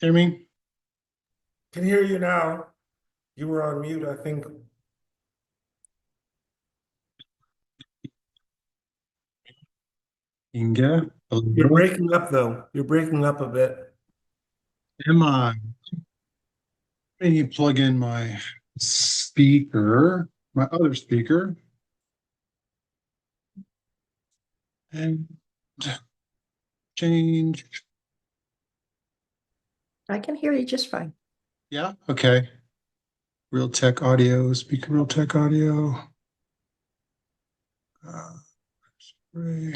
Hear me? Can hear you now. You were on mute, I think. Inga? You're Hello? breaking up though. You're breaking up a bit. Am I? Let me plug in my speaker, my other speaker, and change. I can hear you just fine. Yeah, okay. Real Tech Audio, speaker Real Tech Audio. Uh, Ray.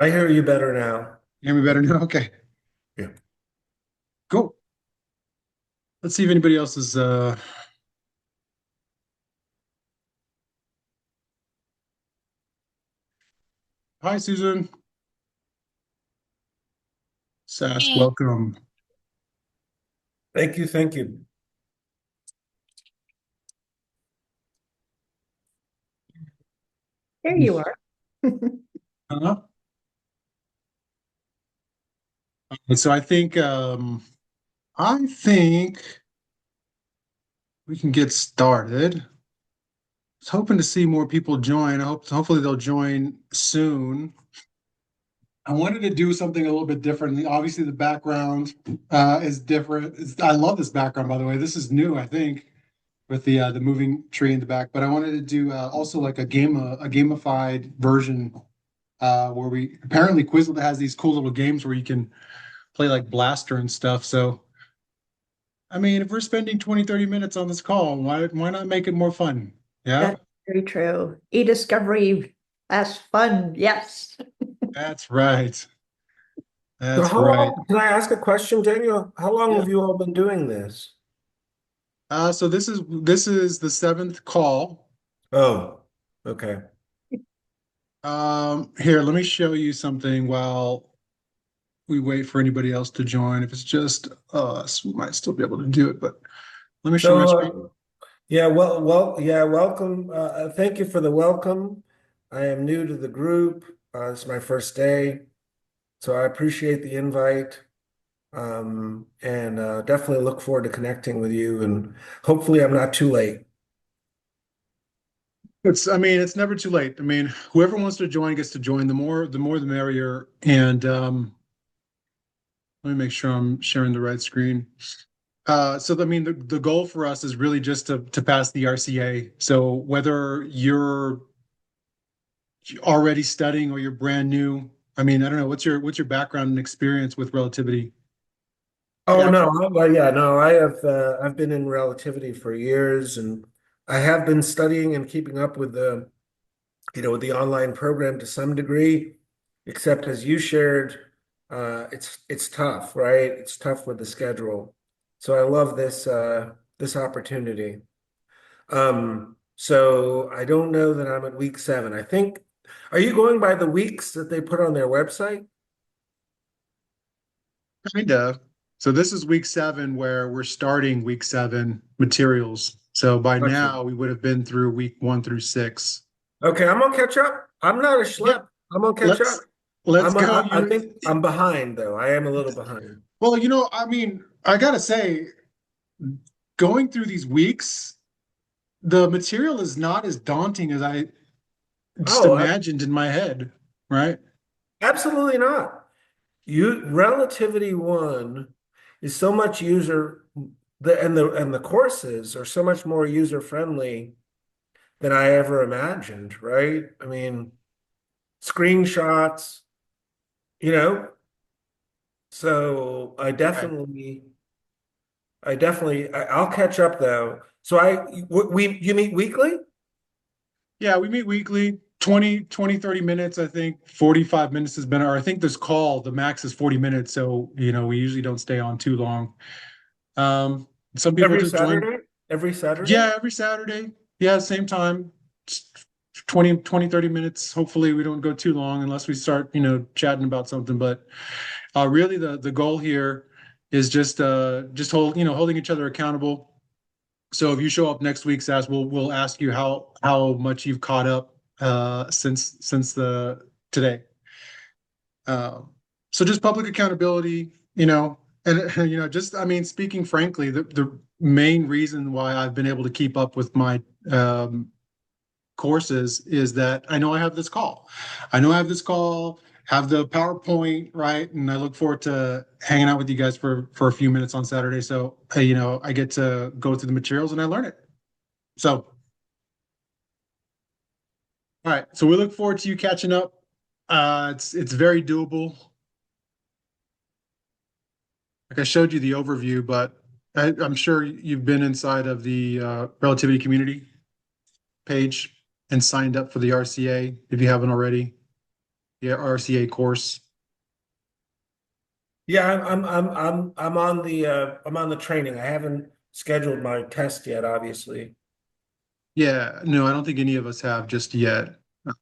I hear you better now. Hear me better now? Okay, Yeah. cool. Let's see if anybody else is hi Susan. Sass, Hey. welcome. Thank you. Thank you. There you are. Uh-huh. So I think we can get started. I was hoping to see more people join. Hopefully they'll join soon. I wanted to do something a little bit different. Obviously, the background is different. I love this background, by the way. This is new, I think, with the moving tree in the back. But I wanted to do also like a gamified version where we apparently Quizlet has these cool little games where you can play like Blaster and stuff. So I mean, if we're spending 20, 30 minutes on this call, why not make it more fun? Yeah, That's very true. E-discovery as fun. Yes. that's right. So That's how right. long, can I ask a question, Daniel? How long Yeah. have you all been doing this? So this is the seventh call. Oh, okay. Here, let me show you something while we wait for anybody else to join. If it's just us, we might still be able to do it, but let me share my So, screen. yeah, yeah, welcome. Thank you for the welcome. I am new to the group. It's my first day, so I appreciate the invite. And definitely look forward to connecting with you. And hopefully, I'm not too late. I mean, it's never too late. I mean, whoever wants to join gets to join. The more, the merrier. And let me make sure I'm sharing the right screen. So I mean, the goal for us is really just to pass the RCA. So whether you're already studying or you're brand new, I mean, I don't know, what's your background and experience with relativity? Oh Yeah. no, well, yeah, no, I have I've been in relativity for years, and I have been studying and keeping up with with the online program to some degree, except as you shared, it's tough, right? It's tough with the schedule. So I love this opportunity. So I don't know that I'm at week 7. I think, are you going by the weeks that they put on their website? Kind of. So this is week 7 where we're starting week 7 materials. So by Gotcha. now we would have been through week 1 through 6. Okay, I'm gonna catch up. I'm not a Yeah, schlep. I'm gonna catch let's up. let's go. I think I'm behind though. I am a little behind. Well, I mean, I gotta say, going through these weeks, the material is not as daunting as I just Oh, imagined in my head, right? absolutely not. You Relativity 1 is so much user the courses are so much more user friendly than I ever imagined, right? I mean, screenshots, you know. So Right. I'll catch up though. So you meet weekly? Yeah, we meet weekly, 20, 30 minutes, I think. 45 minutes has been, or I think this call, the max is 40 minutes. So, we usually don't stay on too long. Um, some people Every just join. Saturday? Every Saturday? Yeah, every Saturday. Yeah, same time. Just 20, 30 minutes. Hopefully we don't go too long unless we start, chatting about something. But really the goal here is just holding each other accountable. So if you show up next week, Sass, we'll ask you how much you've caught up since the today. Um, so just public accountability, And just I mean, speaking frankly, the main reason why I've been able to keep up with my um, courses is that I know I have this call. I know I have this call, have the PowerPoint, right? And I look forward to hanging out with you guys for a few minutes on Saturday. So, I get to go through the materials and I learn it. So, all right. So we look forward to you catching up. It's very doable. Like I showed you the overview, but I'm sure you've been inside of the relativity community page and signed up for the RCA if you haven't already. The RCA course. Yeah, I'm on the training. I haven't scheduled my test yet, obviously. Yeah, no, I don't think any of us have just yet. Why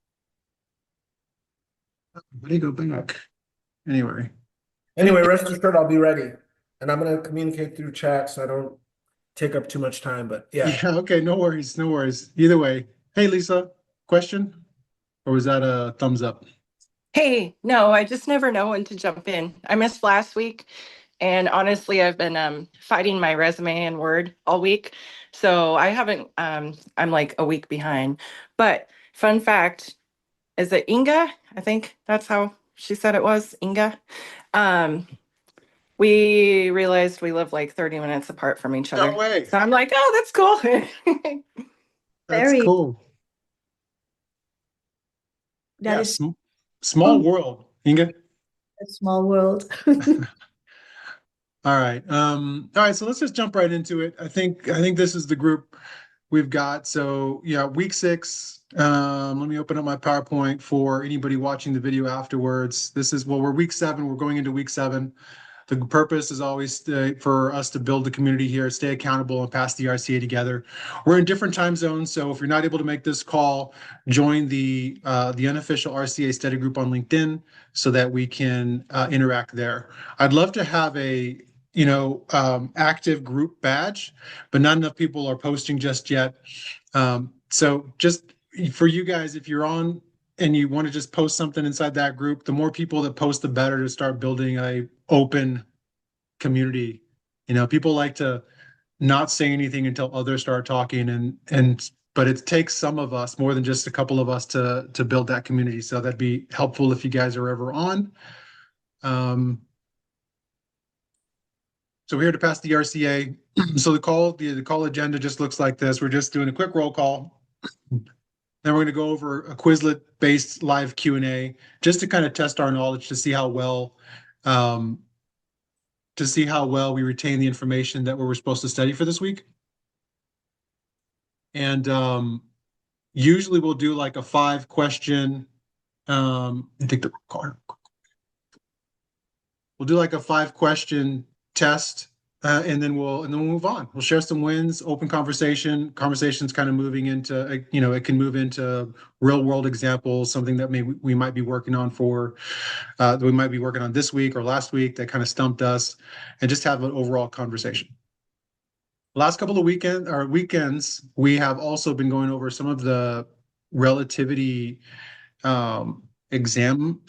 do you go back? Anyway. Anyway, rest assured I'll be ready. And I'm gonna communicate through chat so I don't take up too much time. But yeah. Yeah, okay, no worries, no worries. Either way. Hey, Lisa, question? Or was that a thumbs up? Hey, no, I just never know when to jump in. I missed last week, and honestly, I've been fighting my resume and Word all week, so I haven't. I'm like a week behind. But fun fact, is it Inga? I think that's how she said it was, Inga. Um, we realized we live like 30 minutes apart from each No other, way. so I'm like, oh, that's cool. That's Very, cool. that Yeah, is small oh, world, Inga. a small world. All right, so let's just jump right into it. I think this is the group we've got. So yeah, week six. Let me open up my PowerPoint for anybody watching the video afterwards. We're week seven. We're going into week seven. The purpose is always for us to build the community here, stay accountable, and pass the RCA together. We're in different time zones, so if you're not able to make this call, join the unofficial RCA study group on LinkedIn so that we can interact there. I'd love to have a active group badge, but not enough people are posting just yet. So just for you guys, if you're on and you want to just post something inside that group, the more people that post, the better to start building a open community. People like to not say anything until others start talking and but it takes some of us more than just a couple of us to build that community. So that'd be helpful if you guys are ever on. So we're here to pass the RCA. So the call agenda just looks like this. We're just doing a quick roll call. Then we're going to go over a Quizlet-based live Q&A just to kind of test our knowledge um, to see how well we retain the information that we're supposed to study for this week. And usually we'll do like a 5-question. Take the card. We'll do like a 5-question test, and then we'll move on. We'll share some wins, open conversation. Conversation's kind of moving into, it can move into real world examples, something that we might be working on that we might be working on this week or last week that kind of stumped us, and just have an overall conversation. Last couple of weekends, we have also been going over some of the relativity exam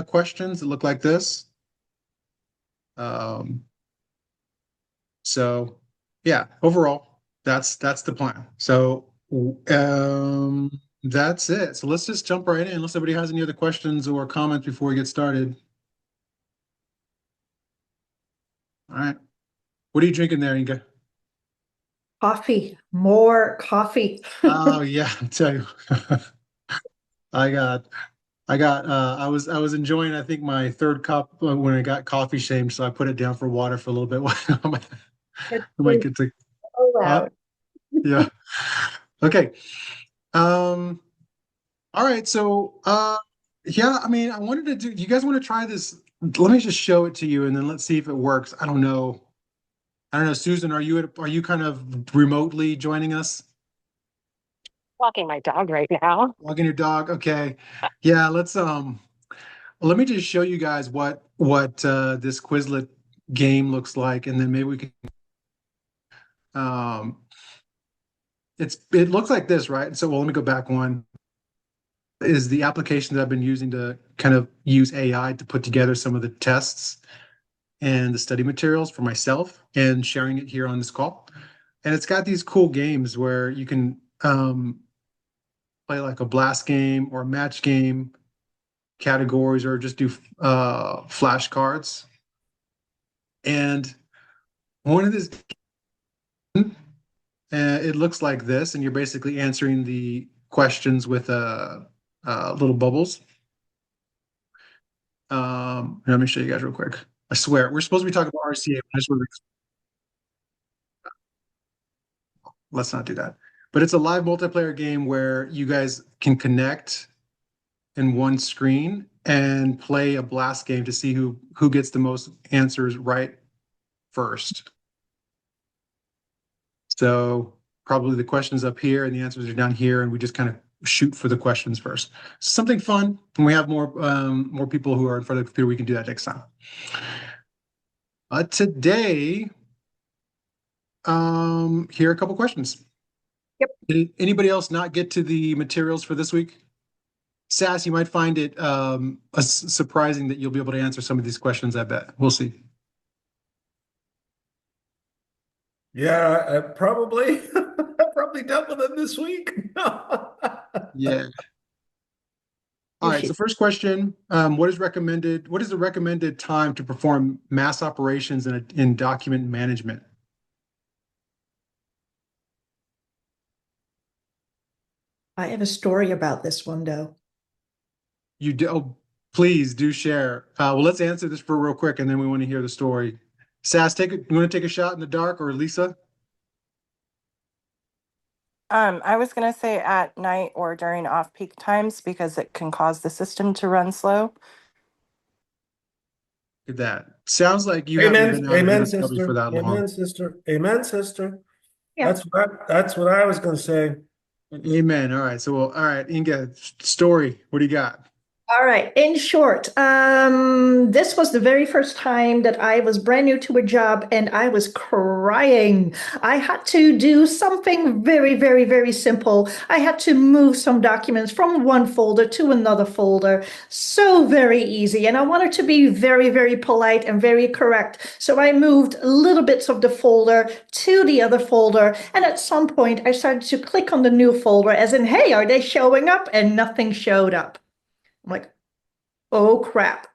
questions that look like this. Um, so yeah, overall, that's the plan. So that's it. So let's just jump right in, unless everybody has any other questions or comments before we get started. All right. What are you drinking there, Inga? Coffee, more coffee. Oh yeah, I tell you. I got I was enjoying, I think, my third cup when I got coffee shamed, so I put it down for water for a little bit. It's I might get to so huh? loud. Yeah. Okay. Um, all right. So yeah, I mean, I wanted to do you guys want to try this? Let me just show it to you and then let's see if it works. I don't know. I don't know, Susan, are you kind of remotely joining us? Walking my dog right now. Walking your dog? Okay. Yeah, let me just show you guys what this Quizlet game looks like, and then maybe we can um it looks like this, right? So well, let me go back one. Is the application that I've been using to kind of use AI to put together some of the tests. and the study materials for myself and sharing it here on this call. And it's got these cool games where you can play like a blast game or a match game categories or just do flashcards. And one of this, it looks like this, and you're basically answering the questions with little bubbles. Let me show you guys real quick. I swear, we're supposed to be talking about RCA. I just want to, let's not do that. But it's a live multiplayer game where you guys can connect in one screen and play a blast game to see who gets the most answers right first. So probably the questions up here and the answers are down here, and we just kind of shoot for the questions first. Something fun. When we have more people who are in front of the computer, we can do that next time. Today, here are a couple questions. Yep. Did anybody else not get to the materials for this week? Sass, you might find it surprising that you'll be able to answer some of these questions, I bet. We'll see. Yeah, probably. I probably dealt with them this week. Yeah. All right, so first question, what is the recommended time to perform mass operations in document management? I have a story about this one, though. You do, oh, please do share. Well, let's answer this for real quick, and then we want to hear the story. Sass, you want to take a shot in the dark, or Lisa? I was gonna say at night or during off-peak times because it can cause the system to run slow. Look at that. Sounds like you haven't Amen, been out of amen, DFW for sister. that long. Amen, sister. Amen, sister. Yeah. That's what I was gonna say. Amen. All right. So, all right, Inga, story. What do you got? All right. In short, this was the very first time that I was brand new to a job and I was crying. I had to do something very, very, very simple. I had to move some documents from one folder to another folder. So very easy. And I wanted to be very, very polite and very correct. So I moved little bits of the folder to the other folder. And at some point, I started to click on the new folder as in, hey, are they showing up? And nothing showed up. I'm like, oh crap.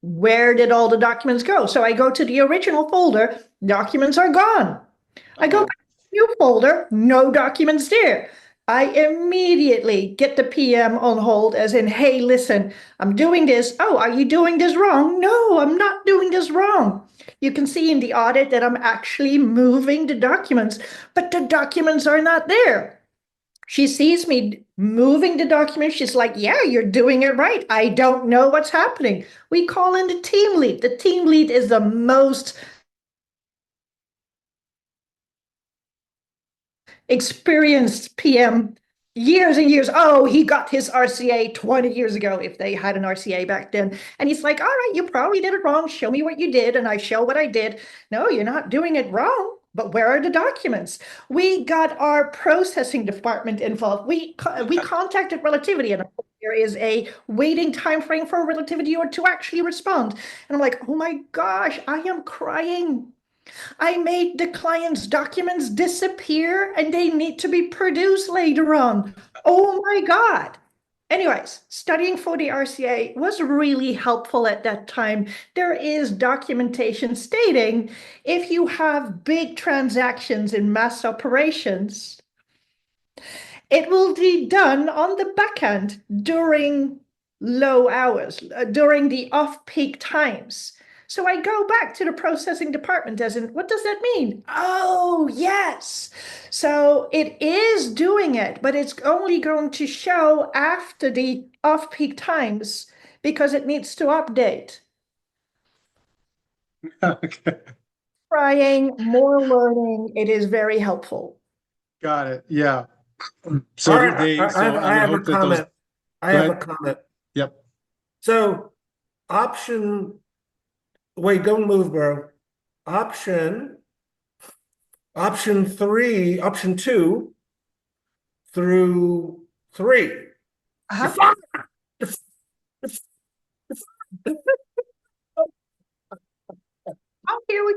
Where did all the documents go? So I go to the original folder, documents are gone. I go back to the new folder, no documents there. I immediately get the PM on hold as in, hey, listen, I'm doing this. Oh, are you doing this wrong? No, I'm not doing this wrong. You can see in the audit that I'm actually moving the documents, but the documents are not there. She sees me moving the document. She's like, yeah, you're doing it right. I don't know what's happening. We call in the team lead. The team lead is the most experienced PM, years and years. Oh, he got his RCA 20 years ago, if they had an RCA back then. And he's like, all right, you probably did it wrong. Show me what you did. And I show what I did. No, you're not doing it wrong. But where are the documents? We got our processing department involved. We contacted Relativity, and there is a waiting time frame for Relativity or to actually respond. And I'm like, oh my gosh, I am crying. I made the client's documents disappear and they need to be produced later on. Oh my God. Anyways, studying for the RCA was really helpful at that time. There is documentation stating if you have big transactions in mass operations, it will be done on the back end during low hours, during the off-peak times. So I go back to the processing department as in, what does that mean? Oh, yes. So it is doing it, but it's only going to show after the off-peak times because it needs to update. Okay. Trying, more learning, it is very helpful. Got it. Yeah. All So right, I I would have a hope that those, comment. I go have a ahead. comment. Yep. So option, wait, don't move, bro. Option option two through three. Uh-huh.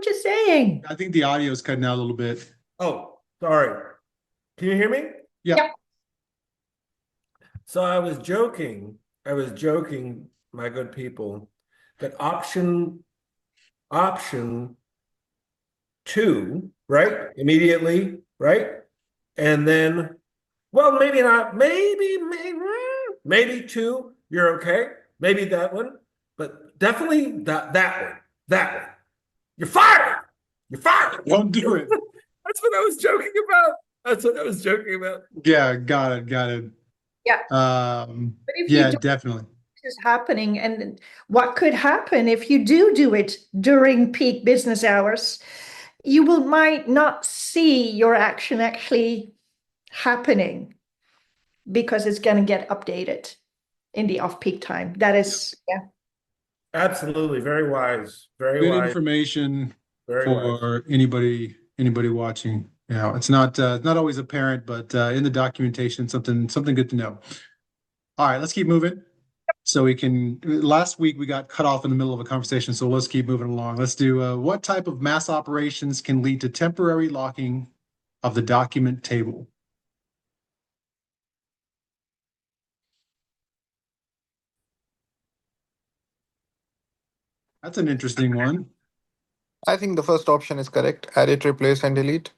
what you're saying. I think the audio is cutting out a little bit. Oh, sorry. Can you hear me? Yeah. Yep. So I was joking, my good people, that option two, right? Immediately, right? And then, well, maybe not, maybe two, you're okay. Maybe that one, but definitely that one. You're fired. You're fired. Don't do it. That's what I was joking about. That's what I was joking about. Yeah, got it. Got it. Yeah. But if you Yeah, do definitely. is happening, and what could happen if you do it during peak business hours, you will might not see your action actually happening because it's going to get updated in the off-peak time. That is, yeah. Absolutely. Very wise. Very Good wise. information Very wise. for anybody watching. You know, it's not always apparent, but in the documentation, something good to know. All right, let's keep moving. So we can. Last week we got cut off in the middle of a conversation, so let's keep moving along. Let's do what type of mass operations can lead to temporary locking of the document table? That's an interesting one. I think the first option is correct. Edit, replace, and delete.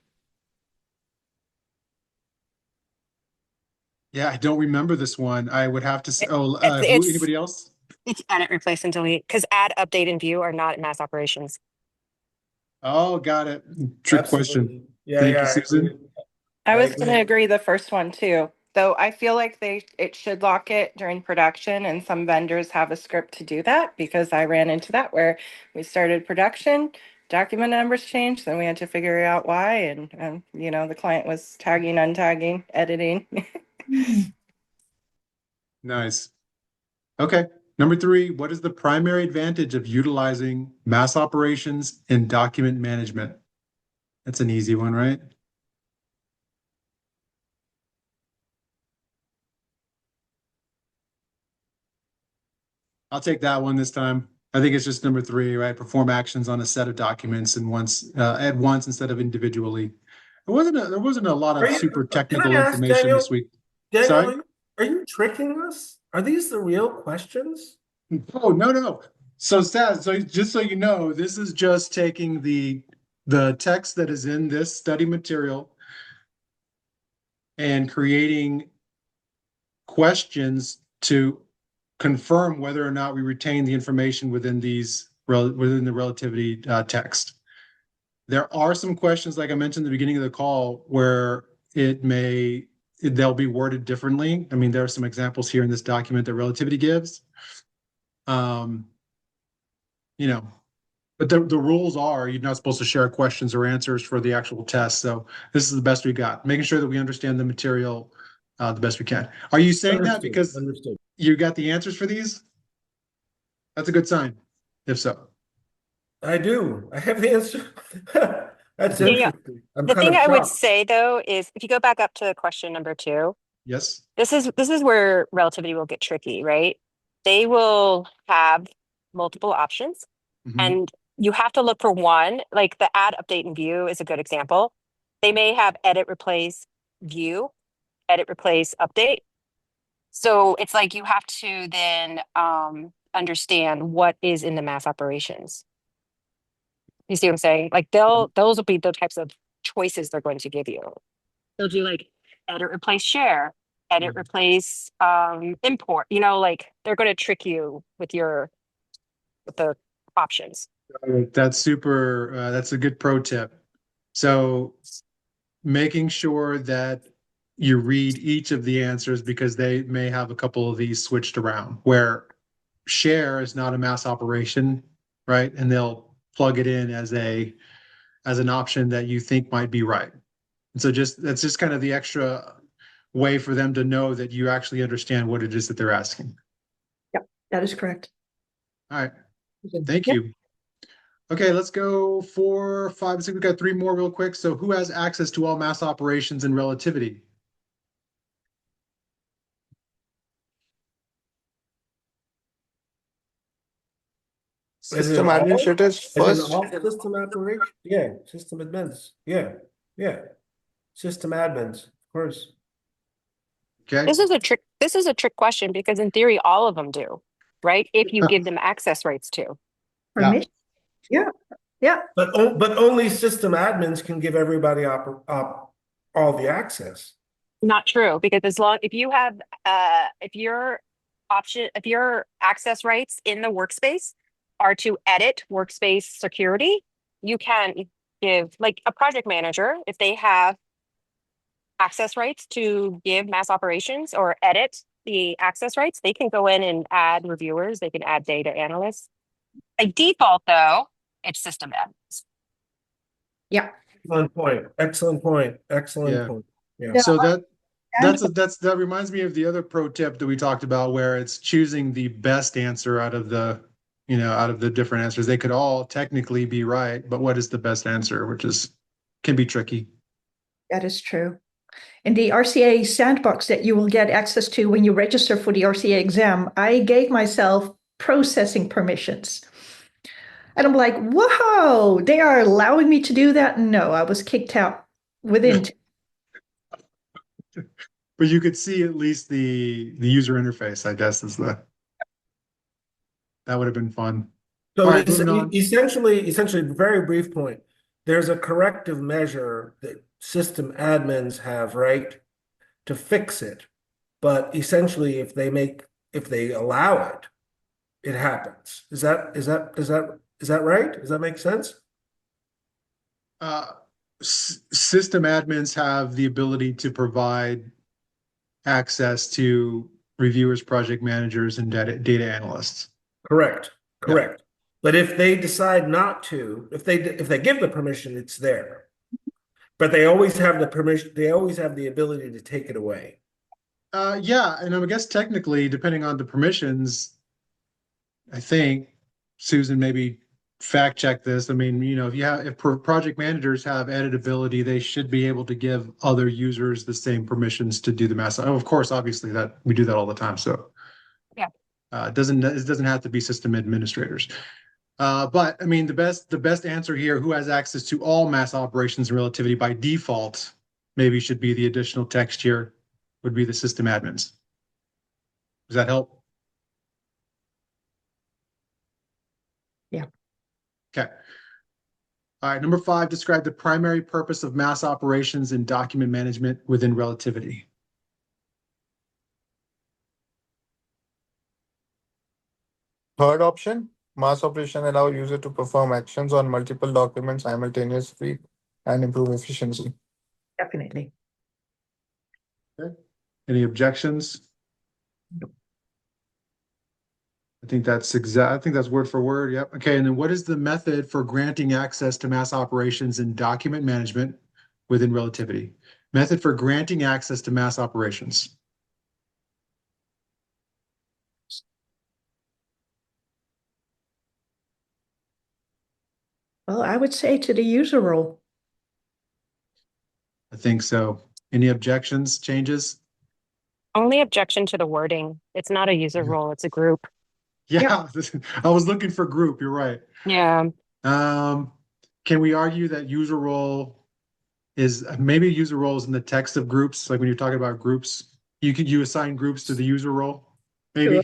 Yeah, I don't remember this one. I would have to say, It's anybody else? it's edit, replace, and delete because add, update, and view are not mass operations. Oh, got it. Trick question. Absolutely. Yeah, Thank you, yeah, I Susan. agree. I I was going to agree. agree the first one too. Though I feel like it should lock it during production, and some vendors have a script to do that because I ran into that where we started production, document numbers changed, then we had to figure out why, and the client was tagging, untagging, editing. Nice. Okay. Number three, what is the primary advantage of utilizing mass operations in document management? That's an easy one, right? I'll take that one this time. I think it's just number three, right? Perform actions on a set of documents and at once instead of individually. There wasn't a lot Are of you, super can I technical ask information this week. Daniel, Sorry? are you tricking us? Are these the real questions? Oh, no. So Stas, so just so you know, this is just taking the text that is in this study material and creating questions to confirm whether or not we retain the information within within the relativity text. There are some questions, like I mentioned at the beginning of the call, where they'll be worded differently. I mean, there are some examples here in this document that relativity gives. You know, but the rules are you're not supposed to share questions or answers for the actual test. So this is the best we got, making sure that we understand the material the best we can. Are you saying that because Understood. you got the answers for these? That's a good sign, if so. I do. I have the answer. That's Daniel, interesting. I'm the kind thing of I would shocked. say though is if you go back up to question number 2, Yes. this is where relativity will get tricky, right? They will have multiple options, Mhm. and you have to look for one. Like the add, update, and view is a good example. They may have edit, replace, view, edit, replace, update. So it's like you have to then understand what is in the mass operations. You see what I'm saying? Like those will be the types of choices they're going to give you. They'll do like edit, replace, share, edit, replace, import. Like they're going to trick you with the options. That's super. That's a good pro tip. So making sure that you read each of the answers because they may have a couple of these switched around where share is not a mass operation, right? And they'll plug it in as an option that you think might be right. And so that's just kind of the extra way for them to know that you actually understand what it is that they're asking. Yep, that is correct. All right. Thank Yep. you. Okay, let's go 4, 5, 6. We got 3 more real quick. So who has access to all mass operations and relativity? As in System administrators as in first. all system operation? Yeah, system admins. Yeah, yeah. System admins, of course. Okay. This is a trick question because in theory, all of them do, right? If you give them access rights to. Yeah. Permission. Yeah. Yeah. But only system admins can give everybody all the access. Not true, because as long if you have if your access rights in the workspace are to edit workspace security, you can give like a project manager, if they have access rights to give mass operations or edit the access rights, they can go in and add reviewers, they can add data analysts. By default, though, it's system admins. Yeah. Excellent point. Excellent point. Excellent Yeah. point. Yeah. Yeah. So And that reminds me of the other pro tip that we talked about, where it's choosing the best answer out of the different answers. They could all technically be right, but what is the best answer, which is can be tricky. that is true. In the RCA sandbox that you will get access to when you register for the RCA exam, I gave myself processing permissions. And I'm like, whoa, they are allowing me to do that? No, I was kicked out within. But you could see at least the user interface, I guess, that would have been fun. All So right, moving on. essentially, very brief point. There's a corrective measure that system admins have right to fix it. But essentially, if they allow it, it happens. Is that right? Does that make sense? Uh, System admins have the ability to provide access to reviewers, project managers, and data analysts. Correct. Yeah. Correct. But if they decide not to, if they give the permission, it's there. But they always have the permission, they always have the ability to take it away. Yeah, and I guess technically, depending on the permissions, I think Susan maybe fact check this. I mean, if project managers have editability, they should be able to give other users the same permissions to do the mass. Oh, of course, obviously that we do that all the time. So Yeah. it doesn't have to be system administrators. But I mean, the best answer here, who has access to all mass operations and relativity by default, maybe should be the additional text here, would be the system admins. Does that help? Yeah. Okay. All right. Number 5, describe the primary purpose of mass operations and document management within relativity. Third option, mass operation allow user to perform actions on multiple documents simultaneously and improve efficiency. Definitely. Okay. Any objections? I think that's word for word. Yep. Okay. And then what is the method for granting access to mass operations and document management within relativity? Method for granting access to mass operations. Well, I would say to the user role. I think so. Any objections, changes? Only objection to the wording. It's not a user role, it's a group. Yeah, I was looking for group. You're right. Yeah. Can we argue that user role is maybe user role is in the text of groups? Like when you're talking about groups, you assign groups to the user role, Sure, maybe.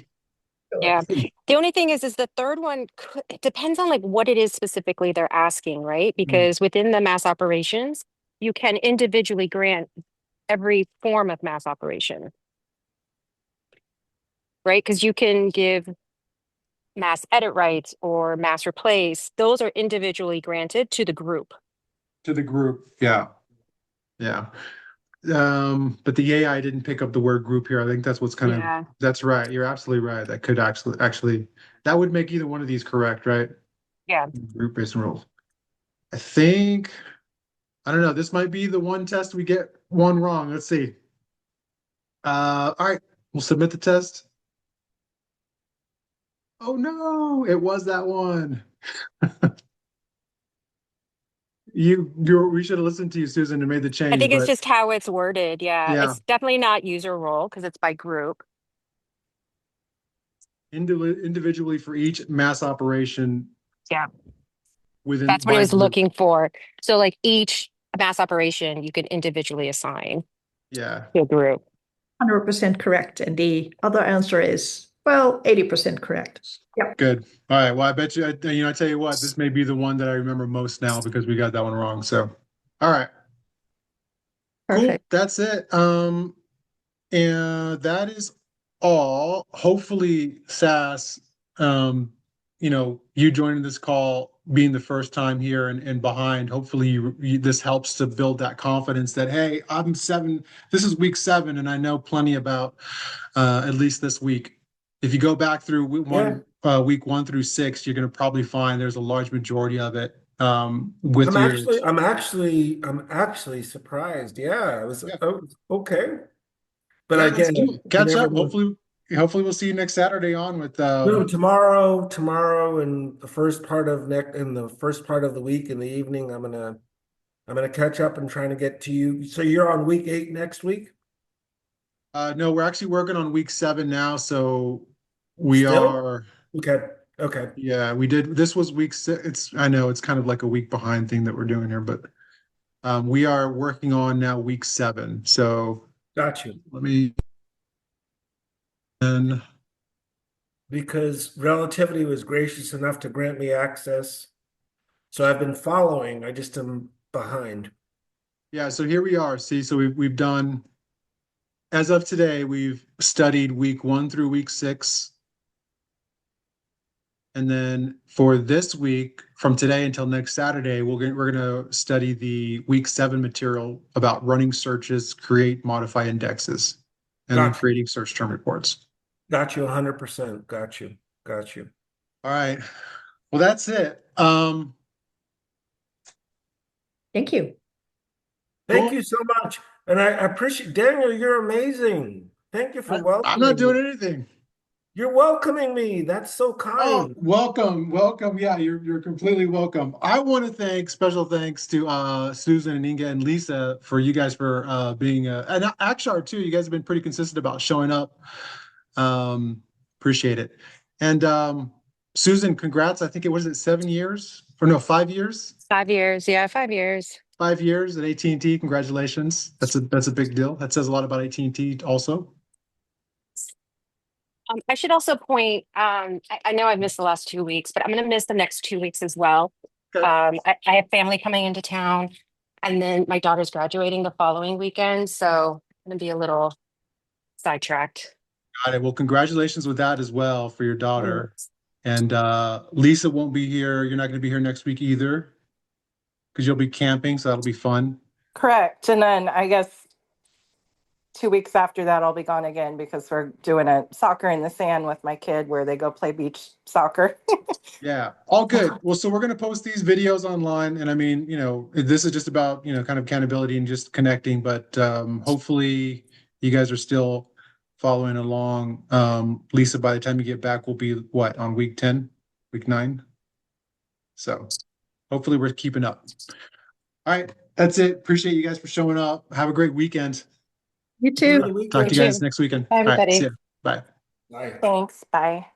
sure. Yeah. The only thing is the third one it depends on like what it is specifically they're asking, right? Because within the mass operations, you can individually grant every form of mass operation, right? Because you can give mass edit rights or mass replace. Those are individually granted to the group. To the group. Yeah. Yeah. But the AI didn't pick up the word group here. I think that's what's Yeah. that's right. You're absolutely right. That could actually that would make either one of these correct, right? Yeah. Group-based rules. I don't know. This might be the one test we get one wrong. Let's see. All right, we'll submit the test. Oh no, it was that one. We should have listened to you, Susan, and made the I change, think it's but just how it's worded. Yeah. yeah, It's definitely not user role because it's by group. individually for each mass operation Yeah, within that's what it by was group. looking for. So like each mass operation, you can individually assign Yeah. to a group. 100% correct. And the other answer is, well, 80% correct. Yep. Good. All right. Well, I bet you, I tell you what, this may be the one that I remember most now because we got that one wrong. So, all right. Cool. Perfect. That's it. And that is all. Hopefully, Sass, you joining this call, being the first time here and behind, hopefully this helps to build that confidence that, hey, I'm seven. This is week 7, and I know plenty about at least this week. If you go back through Yeah. week 1 through 6, you're going to probably find there's a large majority of it with I'm your. actually, I'm actually, I'm actually surprised. Yeah, it was Yeah. okay. But Yeah, let's again, do it. you Catch never up. know. Hopefully we'll see you next Saturday on with No, tomorrow, and the first part of the week in the evening, I'm gonna catch up and trying to get to you. So you're on week 8 next week? no, we're actually working on week 7 now, so we Still? are. Okay. Okay. Yeah, we did. This was week 6. I know it's kind of like a week behind thing that we're doing here, but we are working on now week 7. So Got you. let me. And Because relativity was gracious enough to grant me access. So I've been following. I just am behind. yeah, so here we are. See, so we've done, as of today, we've studied week 1 through week 6. And then for this week, from today until next Saturday, we're gonna study the week 7 material about running searches, create, modify indexes, and then Got you. creating search term reports. Got you 100%. Got you. Got you. All right. Well, that's it. Thank you. Thank Cool. you so much. And I appreciate Daniel, you're amazing. Thank you for I'm not welcoming doing me. anything. You're welcoming me. That's so Oh, kind. welcome, welcome. Yeah, you're completely welcome. I want to thank special thanks to Susan and Inga and Lisa for you guys for being and Akshar too. You guys have been pretty consistent about showing up. Appreciate it. And Susan, congrats. I think it was it 7 years or no 5 years. 5 years. Yeah, 5 years. 5 years at AT&T. Congratulations. That's a big deal. That says a lot about AT&T also. I should also point, I know I've missed the last 2 weeks, but I'm going to miss the next 2 weeks as well. Okay. I have family coming into town, and then my daughter's graduating the following weekend, so I'm going to be a little sidetracked. Got it. Well, congratulations with that as well for your daughter. Thanks. And Lisa won't be here. You're not going to be here next week either because you'll be camping, so that'll be fun. Correct. And then I guess 2 weeks after that, I'll be gone again because we're doing a soccer in the sand with my kid where they go play beach soccer. Yeah, all good. Well, so we're going to post these videos online. And I mean, this is just about, kind of accountability and just connecting. But hopefully you guys are still following along. Lisa, by the time you get back, we'll be what, on week 10, week 9? So hopefully we're keeping up. All right, that's it. Appreciate you guys for showing up. Have a great weekend. You Enjoy too. the Talk You to weekend. you guys too. next weekend. Bye, All right, see everybody. ya. Bye. Bye. Thanks. Bye.